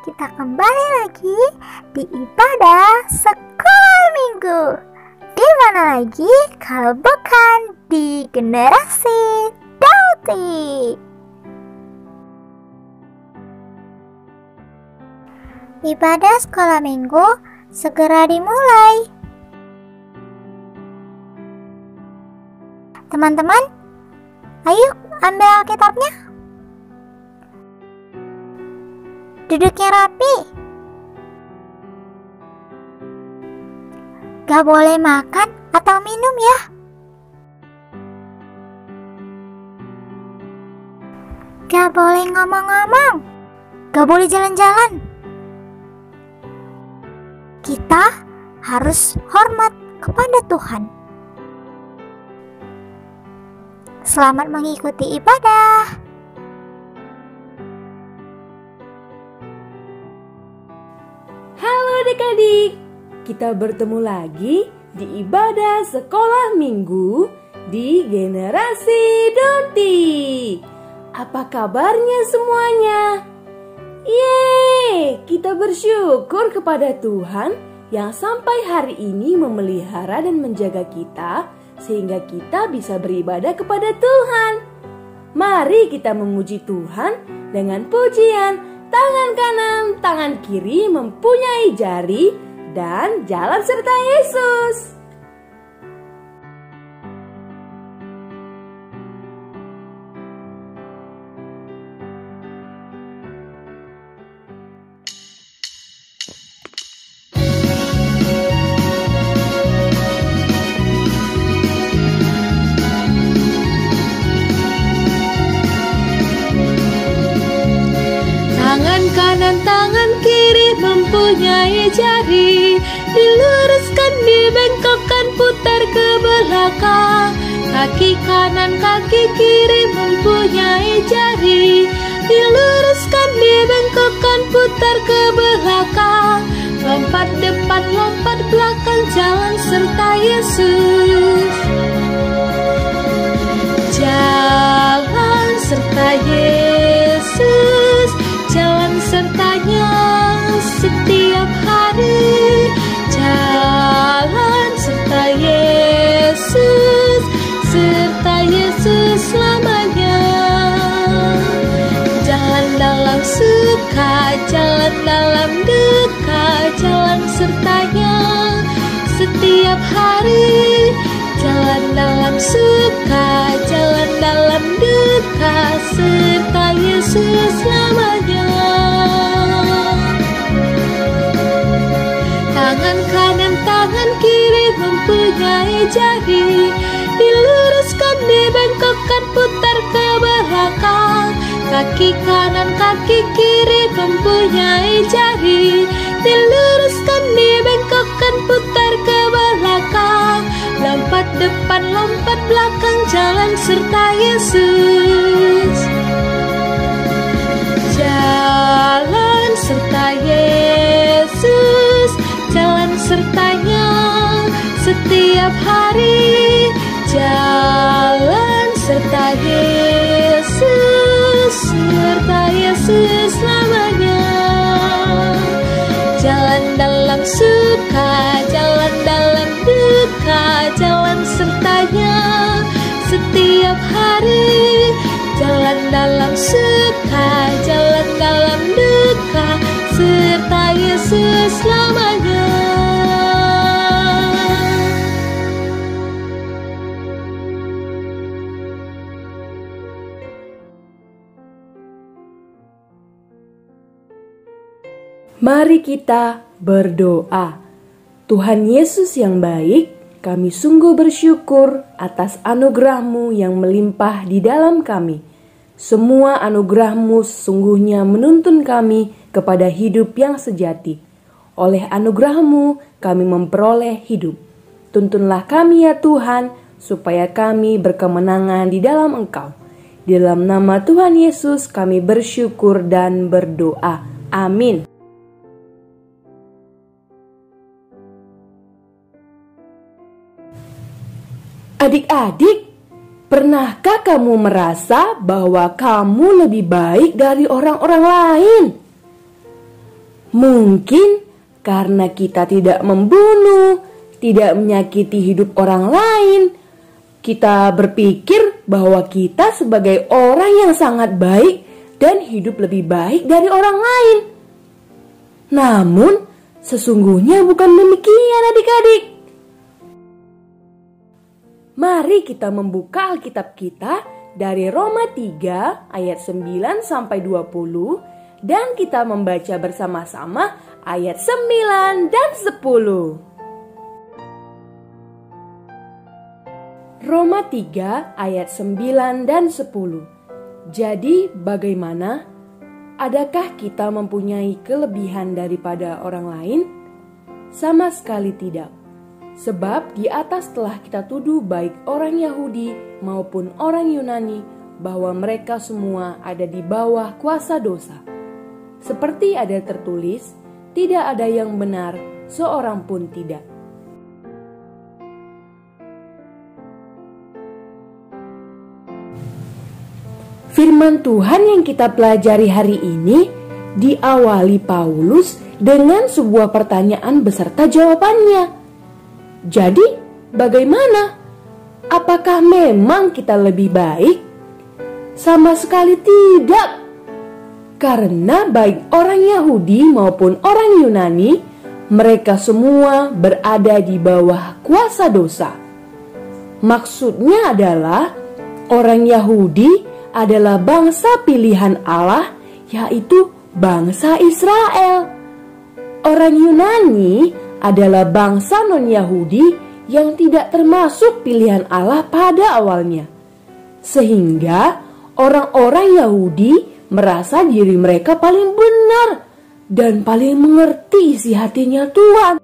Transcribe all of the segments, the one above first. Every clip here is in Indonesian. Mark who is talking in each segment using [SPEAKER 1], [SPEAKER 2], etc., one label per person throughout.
[SPEAKER 1] kita kembali lagi di ibadah sekolah minggu. Di mana lagi kalau bukan di Generasi Dauti. Ibadah sekolah minggu segera dimulai. Teman-teman, ayo ambil Alkitabnya. Duduknya rapi. Gak boleh makan atau minum ya. Gak boleh ngomong-ngomong. Gak boleh jalan-jalan. Kita harus hormat kepada Tuhan. Selamat mengikuti ibadah.
[SPEAKER 2] Halo adik-adik, kita bertemu lagi di ibadah sekolah minggu di Generasi Dauti. Apa kabarnya semuanya? Yeay, kita bersyukur kepada Tuhan yang sampai hari ini memelihara dan menjaga kita sehingga kita bisa beribadah kepada Tuhan. Mari kita memuji Tuhan dengan pujian. Tangan kanan, tangan kiri mempunyai jari dan jalan serta Yesus.
[SPEAKER 3] Tangan kanan, tangan kiri mempunyai jari. Diluruskan, dibengkokkan, putar ke belakang. Kaki kanan, kaki kiri mempunyai jari. Diluruskan, dibengkokkan, putar ke belakang. Lompat depan, lompat belakang, jalan serta Yesus. Jalan serta Yesus. Jalan sertanya setiap hari. Jalan serta Yesus, serta Yesus selamanya. Jalan dalam suka, jalan dalam duka, jalan sertanya setiap hari. Jalan dalam suka, jalan dalam duka, serta Yesus selamanya. Tangan kanan, tangan kiri mempunyai jari. Diluruskan, dibengkokkan, putar ke belakang. Kaki kanan, kaki kiri mempunyai jari. Diluruskan, dibengkokkan, putar ke belakang. Lompat depan, lompat belakang, jalan serta Yesus. Jalan serta Yesus. Jalan sertanya setiap hari. Jalan serta Yesus, serta Yesus selamanya. Jalan dalam suka, jalan dalam duka, jalan sertanya setiap hari. Jalan dalam suka, jalan dalam duka, serta Yesus selamanya.
[SPEAKER 2] Mari kita berdoa. Tuhan Yesus yang baik, kami sungguh bersyukur atas anugerah-Mu yang melimpah di dalam kami. Semua anugerah-Mu sesungguhnya menuntun kami kepada hidup yang sejati. Oleh anugerah-Mu kami memperoleh hidup. Tuntunlah kami ya Tuhan, supaya kami berkemenangan di dalam Engkau. Di dalam nama Tuhan Yesus kami bersyukur dan berdoa. Amin. Adik-adik, pernahkah kamu merasa bahwa kamu lebih baik dari orang-orang lain? Mungkin karena kita tidak membunuh, tidak menyakiti hidup orang lain, kita berpikir bahwa kita sebagai orang yang sangat baik dan hidup lebih baik dari orang lain. Namun, sesungguhnya bukan demikian adik-adik. Mari kita membuka Alkitab kita dari Roma 3 ayat 9 sampai 20 dan kita membaca bersama-sama ayat 9 dan 10. Roma 3 ayat 9 dan 10. Jadi bagaimana? Adakah kita mempunyai kelebihan daripada orang lain? Sama sekali tidak. Sebab di atas telah kita tuduh baik orang Yahudi maupun orang Yunani bahwa mereka semua ada di bawah kuasa dosa. Seperti ada tertulis, tidak ada yang benar, seorang pun tidak. Firman Tuhan yang kita pelajari hari ini diawali Paulus dengan sebuah pertanyaan beserta jawabannya. Jadi, bagaimana? Apakah memang kita lebih baik? Sama sekali tidak. Karena baik orang Yahudi maupun orang Yunani, mereka semua berada di bawah kuasa dosa. Maksudnya adalah orang Yahudi adalah bangsa pilihan Allah, yaitu bangsa Israel. Orang Yunani adalah bangsa non-Yahudi yang tidak termasuk pilihan Allah pada awalnya. Sehingga orang-orang Yahudi merasa diri mereka paling benar dan paling mengerti isi hatinya Tuhan.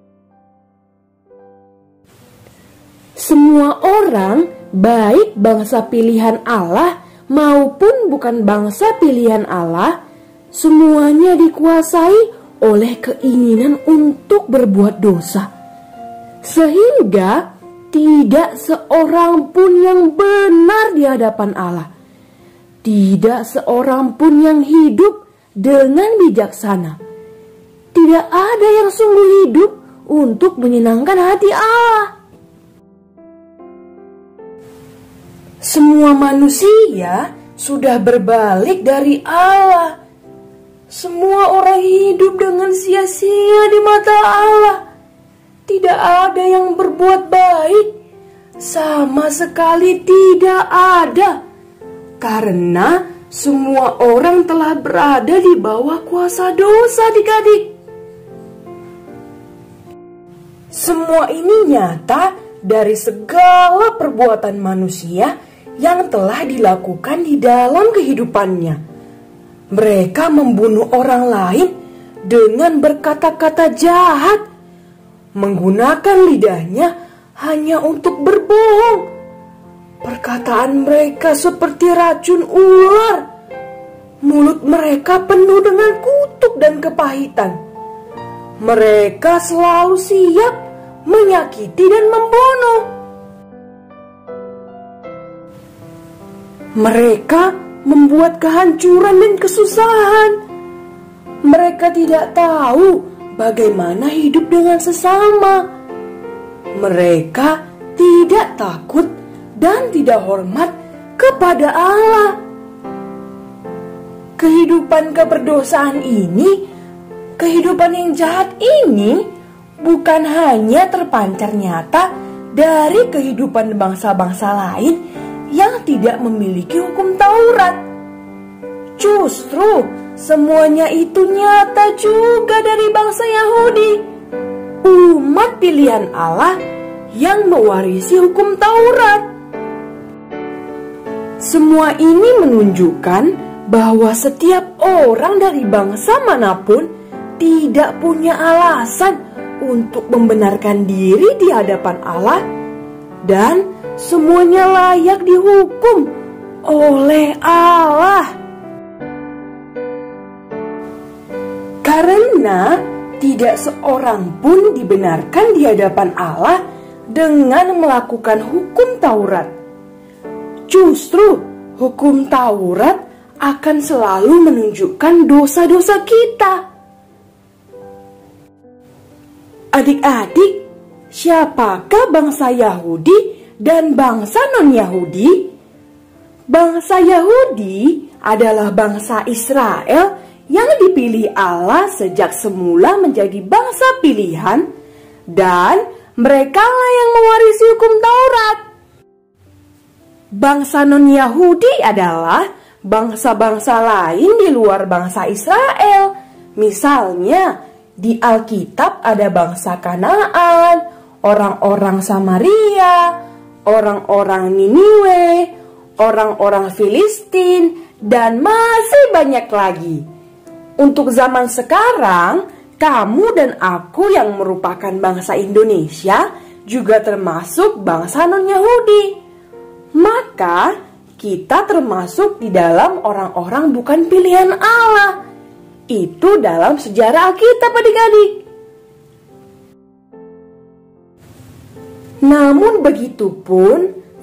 [SPEAKER 2] Semua orang, baik bangsa pilihan Allah maupun bukan bangsa pilihan Allah, semuanya dikuasai oleh keinginan untuk berbuat dosa. Sehingga tidak seorang pun yang benar di hadapan Allah. Tidak seorang pun yang hidup dengan bijaksana. Tidak ada yang sungguh hidup untuk menyenangkan hati Allah. Semua manusia sudah berbalik dari Allah. Semua orang hidup dengan sia-sia di mata Allah. Tidak ada yang berbuat baik. Sama sekali tidak ada. Karena semua orang telah berada di bawah kuasa dosa adik-adik. Semua ini nyata dari segala perbuatan manusia yang telah dilakukan di dalam kehidupannya. Mereka membunuh orang lain dengan berkata-kata jahat, menggunakan lidahnya hanya untuk berbohong. Perkataan mereka seperti racun ular. Mulut mereka penuh dengan kutuk dan kepahitan. Mereka selalu siap menyakiti dan membunuh. Mereka membuat kehancuran dan kesusahan. Mereka tidak tahu bagaimana hidup dengan sesama. Mereka tidak takut dan tidak hormat kepada Allah. Kehidupan keberdosaan ini, kehidupan yang jahat ini bukan hanya terpancar nyata dari kehidupan bangsa-bangsa lain yang tidak memiliki hukum Taurat. Justru semuanya itu nyata juga dari bangsa Yahudi, umat pilihan Allah yang mewarisi hukum Taurat. Semua ini menunjukkan bahwa setiap orang dari bangsa manapun tidak punya alasan untuk membenarkan diri di hadapan Allah, dan semuanya layak dihukum oleh Allah. Karena tidak seorang pun dibenarkan di hadapan Allah dengan melakukan hukum Taurat. Justru hukum Taurat akan selalu menunjukkan dosa-dosa kita. Adik-adik, siapakah bangsa Yahudi dan bangsa non-Yahudi? Bangsa Yahudi adalah bangsa Israel yang dipilih Allah sejak semula menjadi bangsa pilihan, dan merekalah yang mewarisi hukum Taurat. Bangsa non-Yahudi adalah bangsa-bangsa lain di luar bangsa Israel. Misalnya, di Alkitab ada bangsa Kanaan, orang-orang Samaria, orang-orang Niniwe, orang-orang Filistin, dan masih banyak lagi. Untuk zaman sekarang, kamu dan aku yang merupakan bangsa Indonesia juga termasuk bangsa non-Yahudi. Maka, kita termasuk di dalam orang-orang bukan pilihan Allah. Itu dalam sejarah Alkitab, adik-adik. Namun begitupun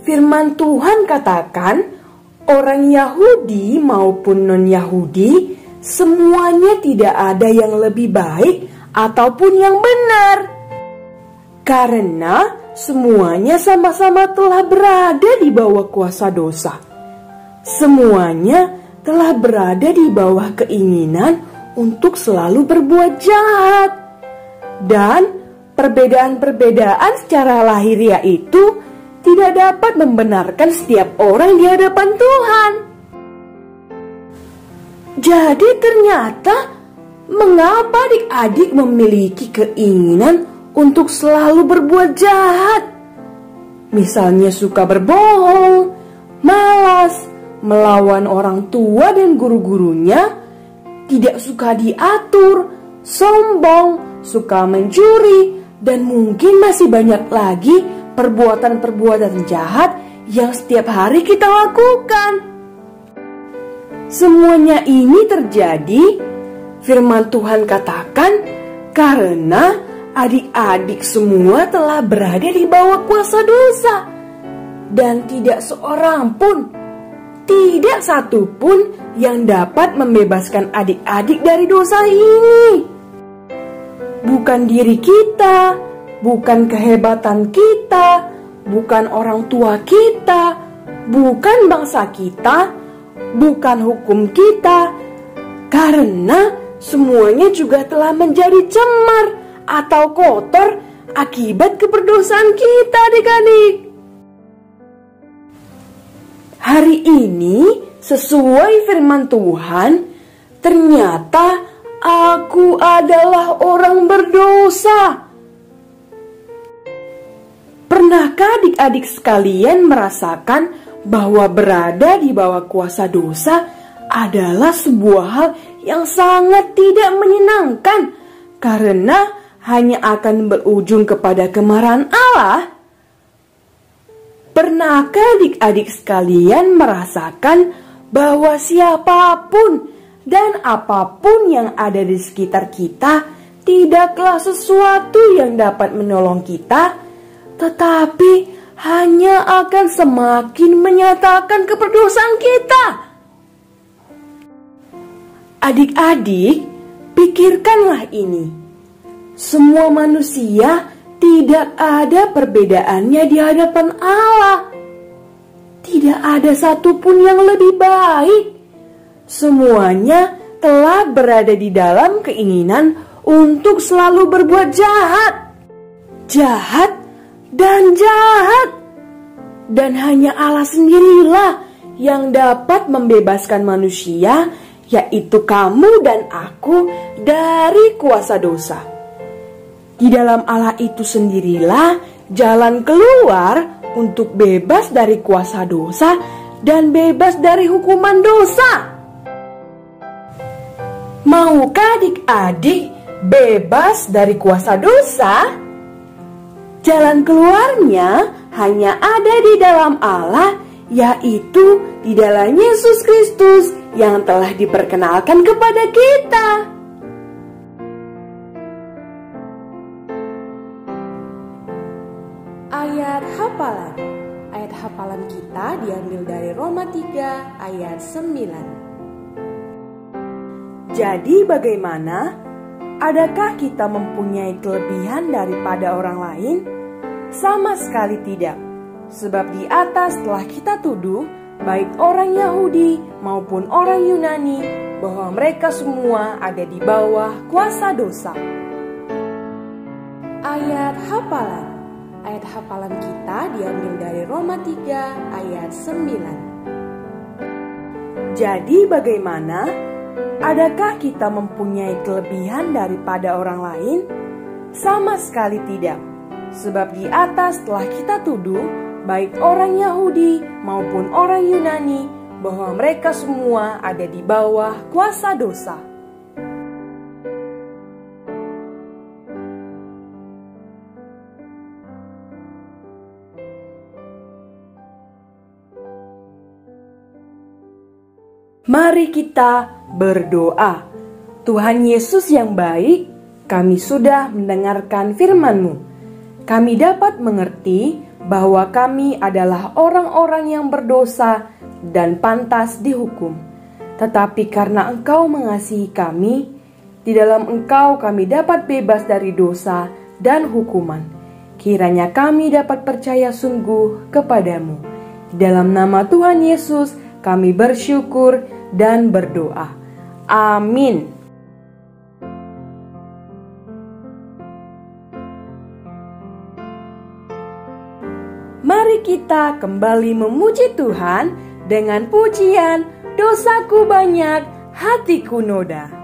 [SPEAKER 2] firman Tuhan katakan, orang Yahudi maupun non-Yahudi, semuanya tidak ada yang lebih baik ataupun yang benar. Karena semuanya sama-sama telah berada di bawah kuasa dosa. Semuanya telah berada di bawah keinginan untuk selalu berbuat jahat. Dan perbedaan-perbedaan secara lahiriah itu tidak dapat membenarkan setiap orang di hadapan Tuhan. Jadi ternyata, mengapa adik-adik memiliki keinginan untuk selalu berbuat jahat? Misalnya suka berbohong, malas, melawan orang tua dan guru-gurunya, tidak suka diatur, sombong, suka mencuri, dan mungkin masih banyak lagi perbuatan-perbuatan jahat yang setiap hari kita lakukan. Semuanya ini terjadi, firman Tuhan katakan, karena adik-adik semua telah berada di bawah kuasa dosa, dan tidak seorang pun, tidak satu pun yang dapat membebaskan adik-adik dari dosa ini. Bukan diri kita, bukan kehebatan kita, bukan orang tua kita, bukan bangsa kita, bukan hukum kita, karena semuanya juga telah menjadi cemar atau kotor akibat keberdosaan kita, adik-adik. Hari ini, sesuai firman Tuhan, ternyata aku adalah orang berdosa. Pernahkah adik-adik sekalian merasakan bahwa berada di bawah kuasa dosa adalah sebuah hal yang sangat tidak menyenangkan, karena hanya akan berujung kepada kemarahan Allah? Pernahkah adik-adik sekalian merasakan bahwa siapapun dan apapun yang ada di sekitar kita tidaklah sesuatu yang dapat menolong kita, tetapi hanya akan semakin menyatakan keberdosaan kita? Adik-adik, pikirkanlah ini. Semua manusia tidak ada perbedaannya di hadapan Allah. Tidak ada satupun yang lebih baik. Semuanya telah berada di dalam keinginan untuk selalu berbuat jahat. Jahat dan jahat. Dan hanya Allah sendirilah yang dapat membebaskan manusia, yaitu kamu dan aku, dari kuasa dosa. Di dalam Allah itu sendirilah jalan keluar untuk bebas dari kuasa dosa dan bebas dari hukuman dosa. Maukah adik-adik bebas dari kuasa dosa? Jalan keluarnya hanya ada di dalam Allah, yaitu di dalam Yesus Kristus yang telah diperkenalkan kepada kita. Ayat hafalan kita diambil dari Roma 3 ayat 9. Jadi bagaimana? Adakah kita mempunyai kelebihan daripada orang lain? Sama sekali tidak. Sebab di atas telah kita tuduh, baik orang Yahudi maupun orang Yunani, bahwa mereka semua ada di bawah kuasa dosa. Ayat hafalan. Ayat hafalan kita diambil dari Roma 3 ayat 9. Jadi bagaimana? Adakah kita mempunyai kelebihan daripada orang lain? Sama sekali tidak. Sebab di atas telah kita tuduh, baik orang Yahudi maupun orang Yunani, bahwa mereka semua ada di bawah kuasa dosa. Mari kita berdoa. Tuhan Yesus yang baik, kami sudah mendengarkan firman-Mu. Kami dapat mengerti bahwa kami adalah orang-orang yang berdosa dan pantas dihukum. Tetapi karena Engkau mengasihi kami, di dalam Engkau kami dapat bebas dari dosa dan hukuman. Kiranya kami dapat percaya sungguh kepadamu. Di dalam nama Tuhan Yesus kami bersyukur dan berdoa. Amin. Mari kita kembali memuji Tuhan dengan pujian "Dosaku banyak, hatiku noda".